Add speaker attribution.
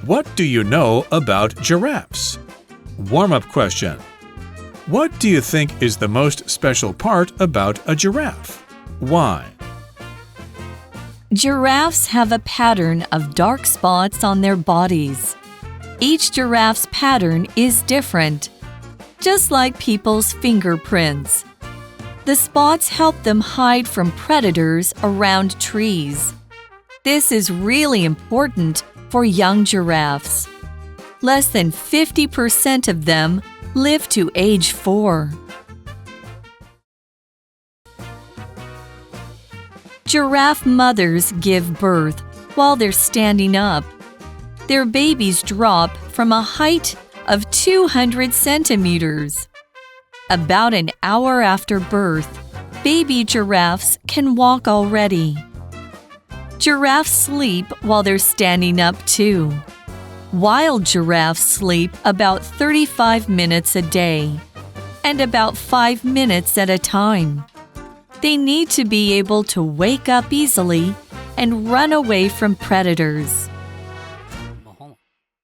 Speaker 1: What do you know about giraffes? Warm-up question. What do you think is the most special part about a giraffe? Why?
Speaker 2: Giraffes have a pattern of dark spots on their bodies. Each giraffe's pattern is different, just like people's fingerprints. The spots help them hide from predators around trees. This is really important for young giraffes. Less than 50% of them live to age 4. Giraffe mothers give birth while they're standing up. Their babies drop from a height of 200 centimeters. About an hour after birth, baby giraffes can walk already. Giraffes sleep while they're standing up too. Wild giraffes sleep about 35 minutes a day, and about 5 minutes at a time. They need to be able to wake up easily and run away from predators.